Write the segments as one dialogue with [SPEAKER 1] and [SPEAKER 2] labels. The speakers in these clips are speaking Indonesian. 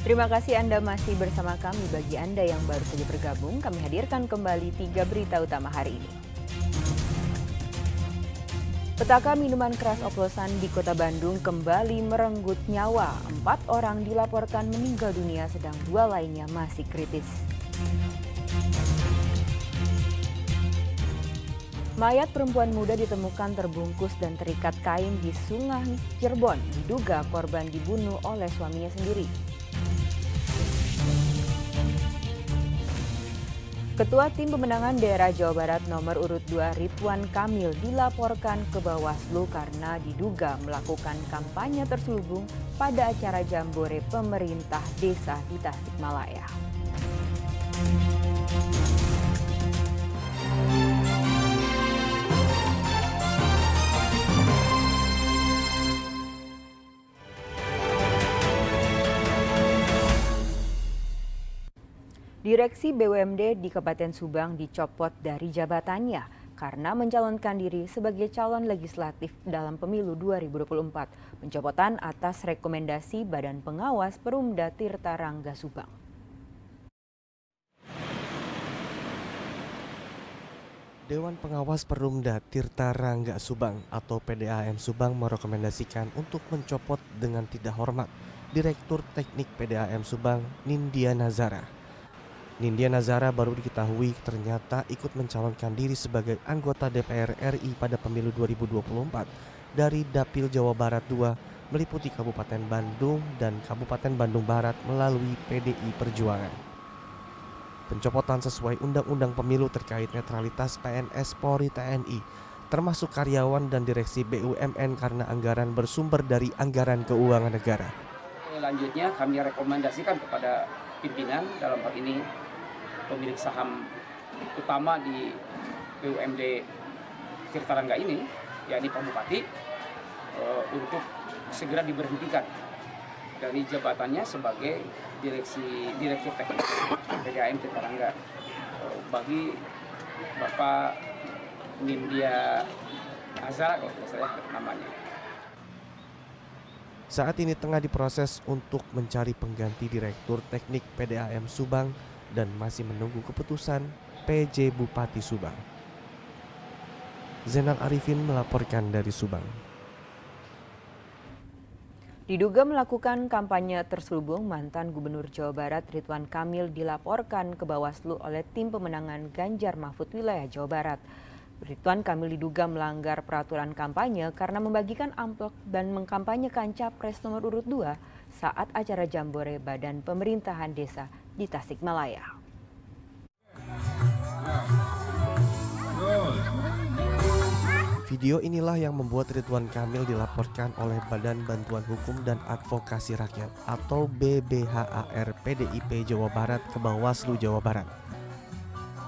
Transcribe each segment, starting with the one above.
[SPEAKER 1] Terima kasih Anda masih bersama kami. Bagi Anda yang baru saja bergabung, kami hadirkan kembali 3 berita utama hari ini. Petaka minuman keras oplosan di Kota Bandung kembali merenggut nyawa. 4 orang dilaporkan meninggal dunia, sedang 2 lainnya masih kritis. Mayat perempuan muda ditemukan terbungkus dan terikat kain di Sungai Cirebon. Diduga korban dibunuh oleh suaminya sendiri. Ketua Tim Pemenangan Daerah Jawa Barat nomor urut 2 Ridwan Kamil dilaporkan ke Bawaslu karena diduga melakukan kampanye terselubung pada acara jambore pemerintah desa di Tasikmalaya. Direksi BUMD di Kabupaten Subang dicopot dari jabatannya karena mencalonkan diri sebagai calon legislatif dalam pemilu 2024. Pencopotan atas rekomendasi Badan Pengawas Perumda Tirta Rangga Subang.
[SPEAKER 2] Dewan Pengawas Perumda Tirta Rangga Subang atau PDAM Subang merekomendasikan untuk mencopot dengan tidak hormat Direktur Teknik PDAM Subang, Nindya Nazara. Nindya Nazara baru diketahui ternyata ikut mencalonkan diri sebagai anggota DPR RI pada pemilu 2024 dari Dapil Jawa Barat 2 meliputi Kabupaten Bandung dan Kabupaten Bandung Barat melalui PDI Perjuangan. Pencopotan sesuai Undang-Undang Pemilu terkait netralitas PNS Polri TNI termasuk karyawan dan direksi BUMN karena anggaran bersumber dari anggaran keuangan negara.
[SPEAKER 3] Selanjutnya kami rekomendasikan kepada pimpinan dalam hal ini pemilik saham utama di BUMD Tirta Rangga ini, yakni Pak Bupati, untuk segera diberhentikan dari jabatannya sebagai Direktur Teknik PDAM Tirta Rangga bagi Bapak Nindya Nazara kalau tidak salah namanya.
[SPEAKER 2] Saat ini tengah diproses untuk mencari pengganti Direktur Teknik PDAM Subang dan masih menunggu keputusan PJ Bupati Subang. Zainal Arifin melaporkan dari Subang.
[SPEAKER 1] Diduga melakukan kampanye terselubung, mantan Gubernur Jawa Barat Ridwan Kamil dilaporkan ke Bawaslu oleh Tim Pemenangan Ganjar Mahfud Wilayah Jawa Barat. Ridwan Kamil diduga melanggar peraturan kampanye karena membagikan amplop dan mengkampanyekan Capres nomor urut 2 saat acara jambore Badan Pemerintahan Desa di Tasikmalaya.
[SPEAKER 2] Video inilah yang membuat Ridwan Kamil dilaporkan oleh Badan Bantuan Hukum dan Advokasi Rakyat atau BBHAR PDIP Jawa Barat ke Bawaslu Jawa Barat.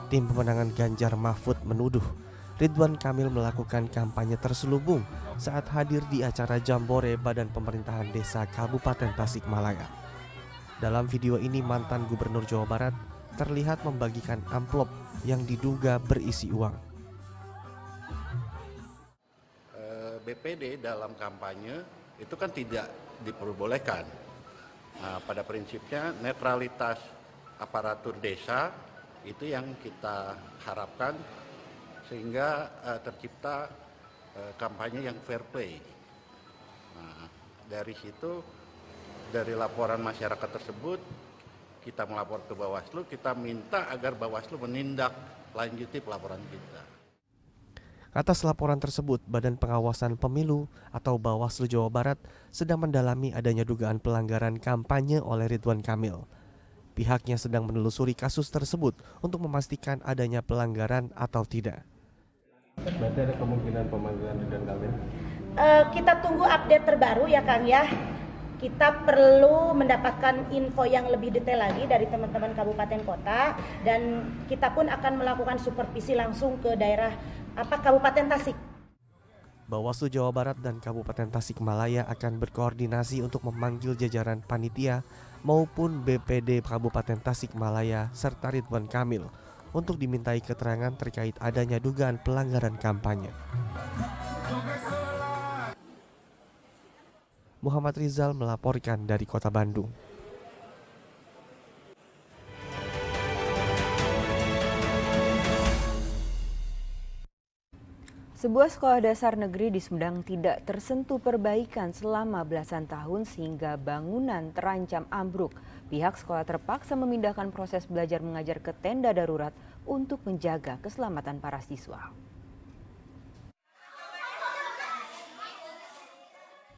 [SPEAKER 2] Tim Pemenangan Ganjar Mahfud menuduh Ridwan Kamil melakukan kampanye terselubung saat hadir di acara jambore Badan Pemerintahan Desa Kabupaten Tasikmalaya. Dalam video ini mantan Gubernur Jawa Barat terlihat membagikan amplop yang diduga berisi uang.
[SPEAKER 4] BPD dalam kampanye itu kan tidak diperbolehkan. Nah, pada prinsipnya netralitas aparatur desa itu yang kita harapkan sehingga tercipta kampanye yang fair play. Nah, dari situ, dari laporan masyarakat tersebut, kita melapor ke Bawaslu, kita minta agar Bawaslu menindaklanjuti pelaporan kita.
[SPEAKER 2] Atas laporan tersebut, Badan Pengawasan Pemilu atau Bawaslu Jawa Barat sedang mendalami adanya dugaan pelanggaran kampanye oleh Ridwan Kamil. Pihaknya sedang menelusuri kasus tersebut untuk memastikan adanya pelanggaran atau tidak.
[SPEAKER 5] Berarti ada kemungkinan pemanggilan Ridwan Kamil?
[SPEAKER 6] Kita tunggu update terbaru ya Kang ya. Kita perlu mendapatkan info yang lebih detail lagi dari teman-teman kabupaten kota dan kita pun akan melakukan supervisi langsung ke daerah Kabupaten Tasik.
[SPEAKER 2] Bawaslu Jawa Barat dan Kabupaten Tasikmalaya akan berkoordinasi untuk memanggil jajaran panitia maupun BPD Kabupaten Tasikmalaya serta Ridwan Kamil untuk dimintai keterangan terkait adanya dugaan pelanggaran kampanye. Muhammad Rizal melaporkan dari Kota Bandung.
[SPEAKER 1] Sebuah sekolah dasar negeri di Sumedang tidak tersentuh perbaikan selama belasan tahun sehingga bangunan terancam ambruk. Pihak sekolah terpaksa memindahkan proses belajar mengajar ke tenda darurat untuk menjaga keselamatan para siswa.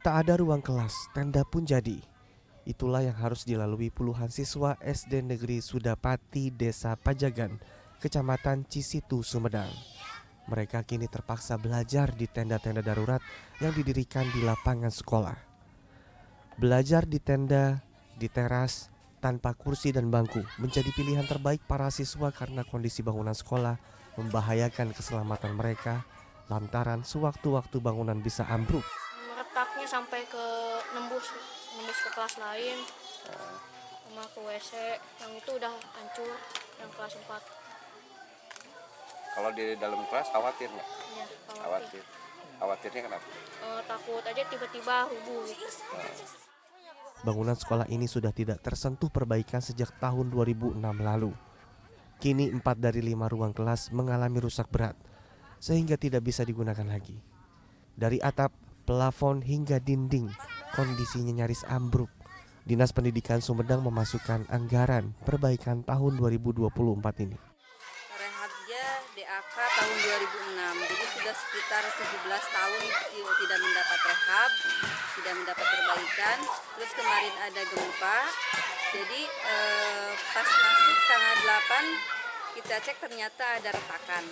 [SPEAKER 2] Tak ada ruang kelas, tenda pun jadi. Itulah yang harus dilalui puluhan siswa SD Negeri Sudapati, Desa Pajagan, Kecamatan Cisitu, Sumedang. Mereka kini terpaksa belajar di tenda-tenda darurat yang didirikan di lapangan sekolah. Belajar di tenda, di teras, tanpa kursi dan bangku menjadi pilihan terbaik para siswa karena kondisi bangunan sekolah membahayakan keselamatan mereka lantaran sewaktu-waktu bangunan bisa ambruk.
[SPEAKER 7] Retaknya sampai ke nembus ke kelas lain, sama ke WC, yang itu udah hancur, yang kelas 4.
[SPEAKER 8] Kalau di dalam kelas khawatir nggak?
[SPEAKER 7] Ya, khawatir.
[SPEAKER 8] Khawatirnya kenapa?
[SPEAKER 7] Takut aja tiba-tiba rubuh gitu.
[SPEAKER 2] Bangunan sekolah ini sudah tidak tersentuh perbaikan sejak tahun 2006 lalu. Kini 4 dari 5 ruang kelas mengalami rusak berat, sehingga tidak bisa digunakan lagi. Dari atap, plafon hingga dinding, kondisinya nyaris ambruk. Dinas Pendidikan Sumedang memasukkan anggaran perbaikan tahun 2024 ini.
[SPEAKER 9] Rehabnya DAK tahun 2006, jadi sudah sekitar 17 tahun tidak mendapat rehab, tidak mendapat perbaikan. Terus kemarin ada gempa, jadi pas masuk tanggal 8 kita cek ternyata ada retakan.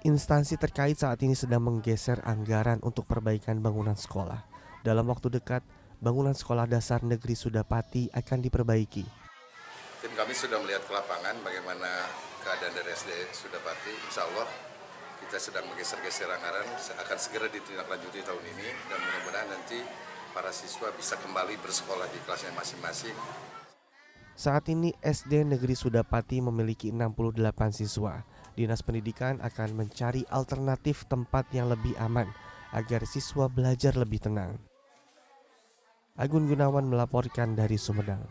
[SPEAKER 2] Instansi terkait saat ini sedang menggeser anggaran untuk perbaikan bangunan sekolah. Dalam waktu dekat, bangunan sekolah dasar negeri Sudapati akan diperbaiki.
[SPEAKER 10] Tim kami sudah melihat ke lapangan bagaimana keadaan dari SD Sudapati. Insya Allah kita sedang menggeser-geser anggaran, akan segera ditindaklanjuti tahun ini dan mudah-mudahan nanti para siswa bisa kembali bersekolah di kelasnya masing-masing.
[SPEAKER 2] Saat ini SD Negeri Sudapati memiliki 68 siswa. Dinas Pendidikan akan mencari alternatif tempat yang lebih aman agar siswa belajar lebih tenang. Agun Gunawan melaporkan dari Sumedang.